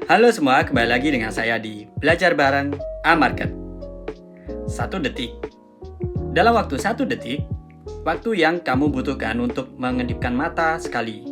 Halo semua, kembali lagi dengan saya di Belajar Bareng A-Market. 1 detik. Dalam waktu 1 detik, waktu yang kamu butuhkan untuk mengedipkan mata sekali.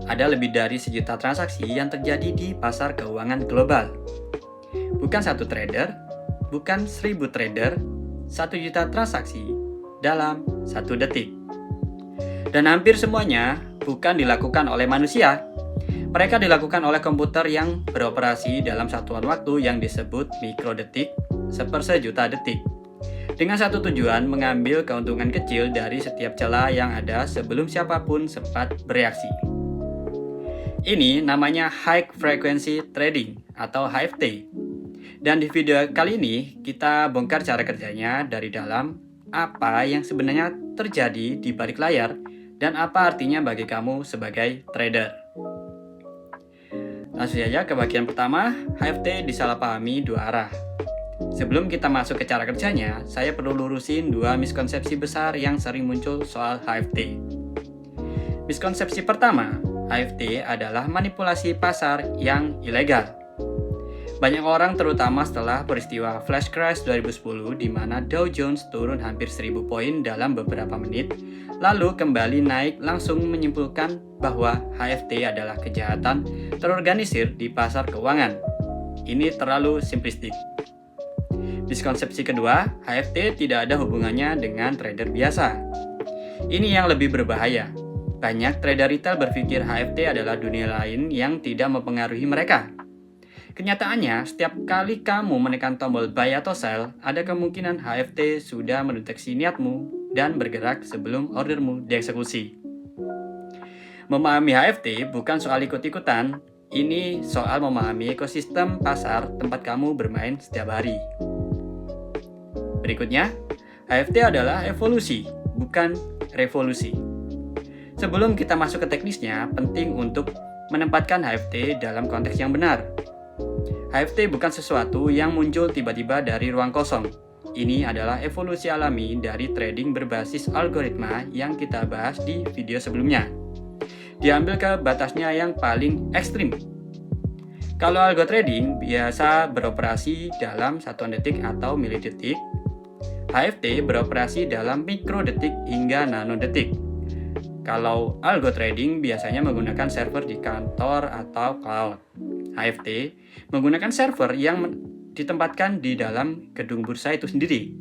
Ada lebih dari 1 juta transaksi yang terjadi di pasar keuangan global. Bukan 1 trader, bukan 1.000 trader, 1 juta transaksi dalam 1 detik. Dan hampir semuanya bukan dilakukan oleh manusia. Mereka dilakukan oleh komputer yang beroperasi dalam satuan waktu yang disebut mikrodetik sepersejuta detik. Dengan satu tujuan, mengambil keuntungan kecil dari setiap celah yang ada sebelum siapapun sempat bereaksi. Ini namanya High Frequency Trading atau HFT. Dan di video kali ini, kita bongkar cara kerjanya dari dalam, apa yang sebenarnya terjadi di balik layar, dan apa artinya bagi kamu sebagai trader. Langsung saja ke bagian pertama, HFT disalahpahami 2 arah. Sebelum kita masuk ke cara kerjanya, saya perlu lurusin 2 miskonsepsi besar yang sering muncul soal HFT. Miskonsepsi pertama, HFT adalah manipulasi pasar yang ilegal. Banyak orang, terutama setelah peristiwa flash crash 2010 di mana Dow Jones turun hampir 1000 poin dalam beberapa menit, lalu kembali naik, langsung menyimpulkan bahwa HFT adalah kejahatan terorganisir di pasar keuangan. Ini terlalu simplistik. Miskonsepsi kedua, HFT tidak ada hubungannya dengan trader biasa. Ini yang lebih berbahaya. Banyak trader retail berpikir HFT adalah dunia lain yang tidak mempengaruhi mereka. Kenyataannya, setiap kali kamu menekan tombol buy atau sell, ada kemungkinan HFT sudah mendeteksi niatmu dan bergerak sebelum ordermu dieksekusi. Memahami HFT bukan soal ikut-ikutan, ini soal memahami ekosistem pasar tempat kamu bermain setiap hari. Berikutnya, HFT adalah evolusi, bukan revolusi. Sebelum kita masuk ke teknisnya, penting untuk menempatkan HFT dalam konteks yang benar. HFT bukan sesuatu yang muncul tiba-tiba dari ruang kosong. Ini adalah evolusi alami dari trading berbasis algoritma yang kita bahas di video sebelumnya. Diambil ke batasnya yang paling ekstrim. Kalau algo trading biasa beroperasi dalam satuan detik atau milidetik, HFT beroperasi dalam mikrodetik hingga nanodetik. Kalau algo trading biasanya menggunakan server di kantor atau cloud. HFT menggunakan server yang ditempatkan di dalam gedung bursa itu sendiri.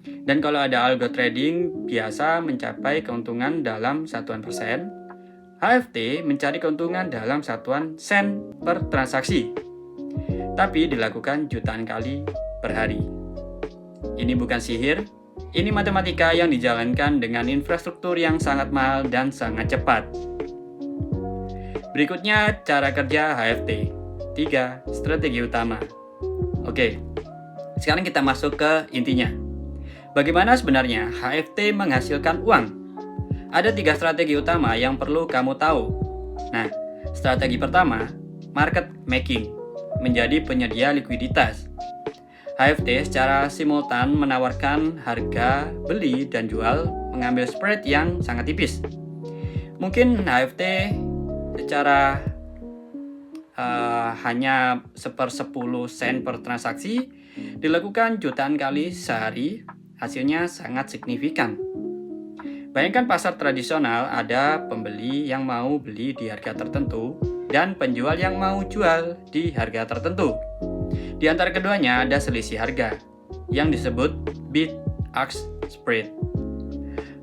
Dan kalau ada algo trading biasa mencapai keuntungan dalam satuan persen, HFT mencari keuntungan dalam satuan sen per transaksi. Tapi dilakukan jutaan kali per hari. Ini bukan sihir, ini matematika yang dijalankan dengan infrastruktur yang sangat mahal dan sangat cepat. Berikutnya cara kerja HFT. 3 strategi utama. Oke, sekarang kita masuk ke intinya. Bagaimana sebenarnya HFT menghasilkan uang? Ada 3 strategi utama yang perlu kamu tahu. Nah, strategi pertama, market making, menjadi penyedia likuiditas. HFT secara simultan menawarkan harga beli dan jual, mengambil spread yang sangat tipis. Mungkin HFT secara hanya 1/10 sen per transaksi dilakukan jutaan kali sehari, hasilnya sangat signifikan. Bayangkan pasar tradisional, ada pembeli yang mau beli di harga tertentu dan penjual yang mau jual di harga tertentu. Di antara keduanya ada selisih harga yang disebut bid-ask spread.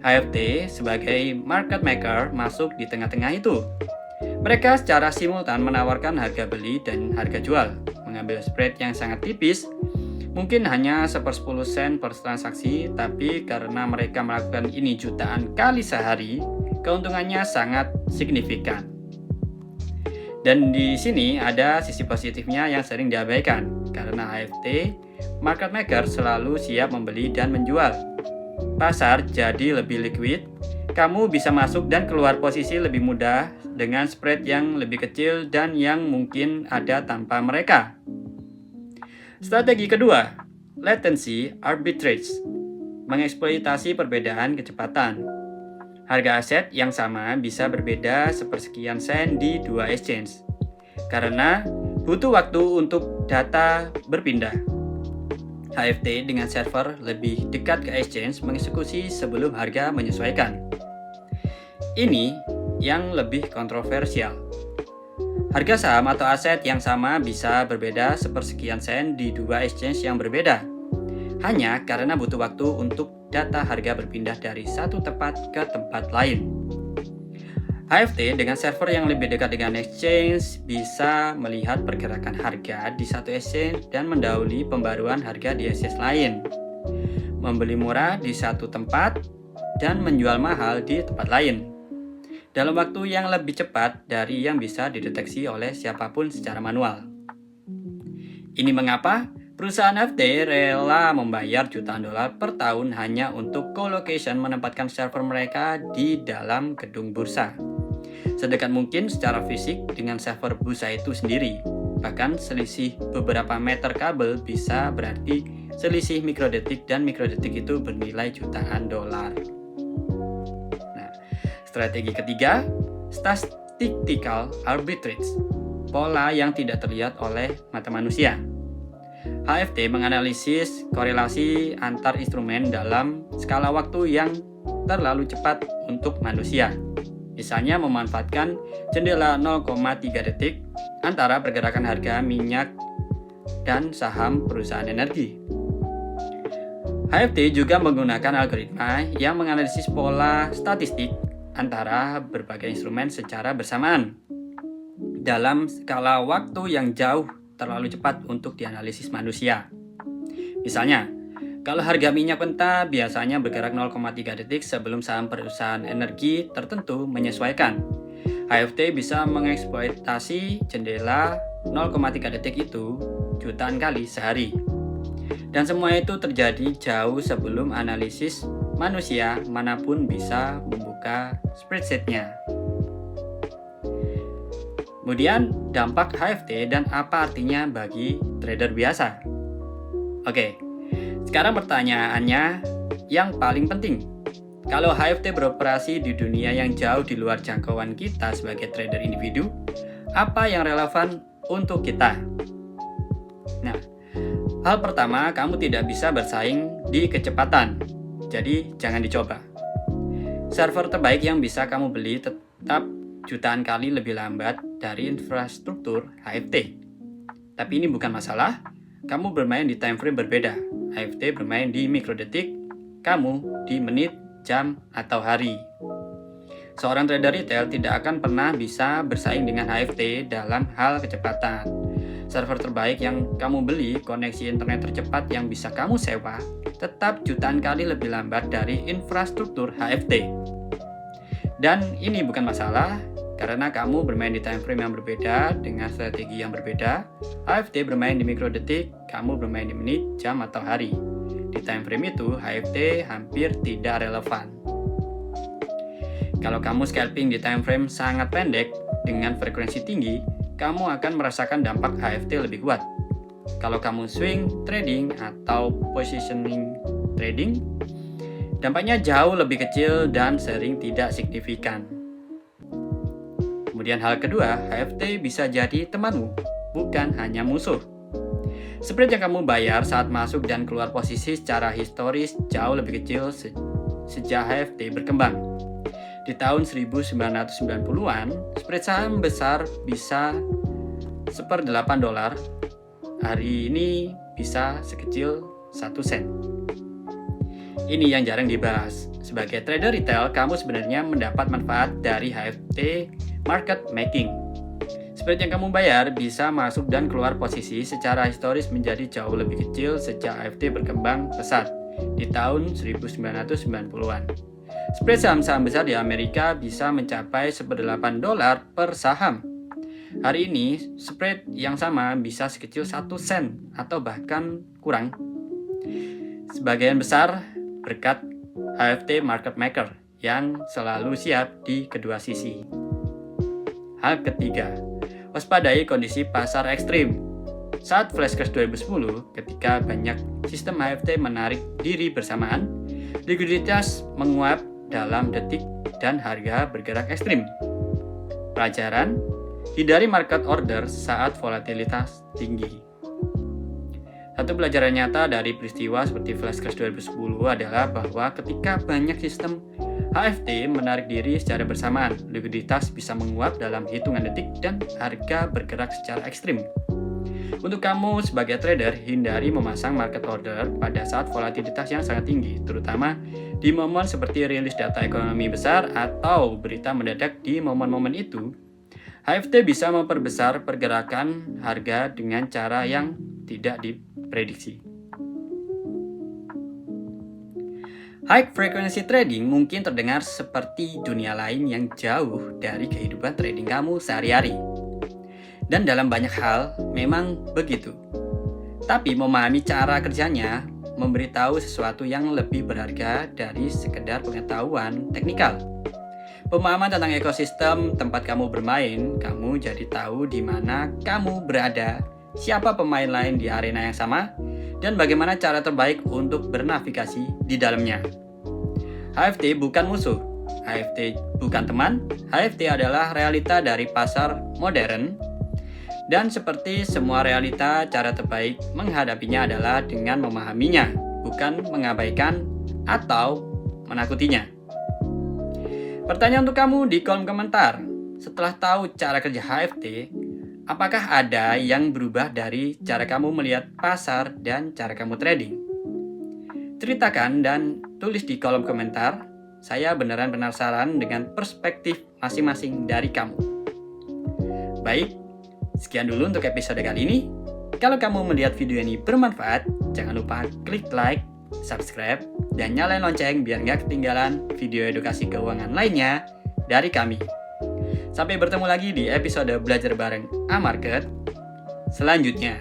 HFT sebagai market maker masuk di tengah-tengah itu. Mereka secara simultan menawarkan harga beli dan harga jual, mengambil spread yang sangat tipis, mungkin hanya 1/10 sen per transaksi, tapi karena mereka melakukan ini jutaan kali sehari, keuntungannya sangat signifikan. Dan di sini ada sisi positifnya yang sering diabaikan, karena HFT, market maker selalu siap membeli dan menjual. Pasar jadi lebih liquid, kamu bisa masuk dan keluar posisi lebih mudah dengan spread yang lebih kecil dan yang mungkin ada tanpa mereka. Strategi kedua, latency arbitrage, mengeksploitasi perbedaan kecepatan. Harga aset yang sama bisa berbeda sepersekian sen di 2 exchange. Karena Butuh waktu untuk data berpindah. HFT dengan server lebih dekat ke exchange mengeksekusi sebelum harga menyesuaikan. Ini yang lebih kontroversial. Harga saham atau aset yang sama bisa berbeda sepersekian sen di dua exchange yang berbeda, hanya karena butuh waktu untuk data harga berpindah dari satu tempat ke tempat lain. HFT dengan server yang lebih dekat dengan exchange bisa melihat pergerakan harga di satu exchange dan mendahului pembaruan harga di exchange lain, membeli murah di satu tempat dan menjual mahal di tempat lain, dalam waktu yang lebih cepat dari yang bisa dideteksi oleh siapapun secara manual. Ini mengapa perusahaan HFT rela membayar jutaan dolar per tahun hanya untuk colocation menempatkan server mereka di dalam gedung bursa, sedekat mungkin secara fisik dengan server bursa itu sendiri. Bahkan selisih beberapa meter kabel bisa berarti selisih mikrodetik, dan mikrodetik itu bernilai jutaan dolar. Nah, strategi ketiga, statistical arbitrage, pola yang tidak terlihat oleh mata manusia. HFT menganalisis korelasi antar instrumen dalam skala waktu yang terlalu cepat untuk manusia. Misalnya memanfaatkan jendela 0,3 detik antara pergerakan harga minyak dan saham perusahaan energi. HFT juga menggunakan algoritma yang menganalisis pola statistik antara berbagai instrumen secara bersamaan dalam skala waktu yang jauh terlalu cepat untuk dianalisis manusia. Misalnya, kalau harga minyak mentah biasanya bergerak 0,3 detik sebelum saham perusahaan energi tertentu menyesuaikan. HFT bisa mengeksploitasi jendela 0,3 detik itu jutaan kali sehari. Dan semua itu terjadi jauh sebelum analisis manusia manapun bisa membuka spreadsheet-nya. Kemudian, dampak HFT dan apa artinya bagi trader biasa. Oke. Sekarang pertanyaannya yang paling penting. Kalau HFT beroperasi di dunia yang jauh di luar jangkauan kita sebagai trader individu, apa yang relevan untuk kita? Nah, hal pertama, kamu tidak bisa bersaing di kecepatan. Jadi, jangan dicoba. Server terbaik yang bisa kamu beli tetap jutaan kali lebih lambat dari infrastruktur HFT. Tapi ini bukan masalah. Kamu bermain di time frame berbeda. HFT bermain di mikrodetik, kamu di menit, jam, atau hari. Seorang trader retail tidak akan pernah bisa bersaing dengan HFT dalam hal kecepatan. Server terbaik yang kamu beli, koneksi internet tercepat yang bisa kamu sewa, tetap jutaan kali lebih lambat dari infrastruktur HFT. Dan ini bukan masalah, karena kamu bermain di time frame yang berbeda dengan strategi yang berbeda. HFT bermain di mikrodetik, kamu bermain di menit, jam, atau hari. Di time frame itu, HFT hampir tidak relevan. Kalau kamu scalping di time frame sangat pendek dengan frekuensi tinggi, kamu akan merasakan dampak HFT lebih kuat. Kalau kamu swing trading atau positioning trading, dampaknya jauh lebih kecil dan sering tidak signifikan. Kemudian hal kedua, HFT bisa jadi temanmu, bukan hanya musuh. Spread yang kamu bayar saat masuk dan keluar posisi secara historis jauh lebih kecil sejak HFT berkembang. Di tahun 1990-an, spread saham besar bisa $1/8. Hari ini bisa sekecil 1 sen. Ini yang jarang dibahas. Sebagai trader retail, kamu sebenarnya mendapat manfaat dari HFT market making. Spread yang kamu bayar bisa masuk dan keluar posisi secara historis menjadi jauh lebih kecil sejak HFT berkembang pesat di tahun 1990-an. Spread saham-saham besar di Amerika bisa mencapai $1/8 per saham. Hari ini, spread yang sama bisa sekecil 1 sen atau bahkan kurang. Sebagian besar berkat HFT market maker yang selalu siap di kedua sisi. Hal ketiga, waspadai kondisi pasar ekstrim. Saat flash crash 2010, ketika banyak sistem HFT menarik diri bersamaan, likuiditas menguap dalam detik dan harga bergerak ekstrim. Pelajaran, Hindari market order saat volatilitas tinggi. Satu pelajaran nyata dari peristiwa seperti flash crash 2010 adalah bahwa ketika banyak sistem HFT menarik diri secara bersamaan, likuiditas bisa menguap dalam hitungan detik dan harga bergerak secara ekstrim. Untuk kamu sebagai trader, hindari memasang market order pada saat volatilitas yang sangat tinggi, terutama di momen seperti rilis data ekonomi besar atau berita mendadak. Di momen-momen itu, HFT bisa memperbesar pergerakan harga dengan cara yang tidak diprediksi. High frequency trading mungkin terdengar seperti dunia lain yang jauh dari kehidupan trading kamu sehari-hari. Dan dalam banyak hal memang begitu. Tapi memahami cara kerjanya memberitahu sesuatu yang lebih berharga dari sekedar pengetahuan teknikal. Pemahaman tentang ekosistem tempat kamu bermain, kamu jadi tahu di mana kamu berada, siapa pemain lain di arena yang sama, dan bagaimana cara terbaik untuk bernavigasi di dalamnya. HFT bukan musuh, HFT bukan teman, HFT adalah realita dari pasar modern. Dan seperti semua realita, cara terbaik menghadapinya adalah dengan memahaminya, bukan mengabaikan atau menakutinya. Pertanyaan untuk kamu di kolom komentar, setelah tahu cara kerja HFT, apakah ada yang berubah dari cara kamu melihat pasar dan cara kamu trading? Ceritakan dan tulis di kolom komentar. Saya beneran penasaran dengan perspektif masing-masing dari kamu. Baik, sekian dulu untuk episode kali ini. Kalau kamu melihat video ini bermanfaat, jangan lupa klik like, subscribe, dan nyalain lonceng biar nggak ketinggalan video edukasi keuangan lainnya dari kami. Sampai bertemu lagi di episode Belajar Bareng A-Market selanjutnya.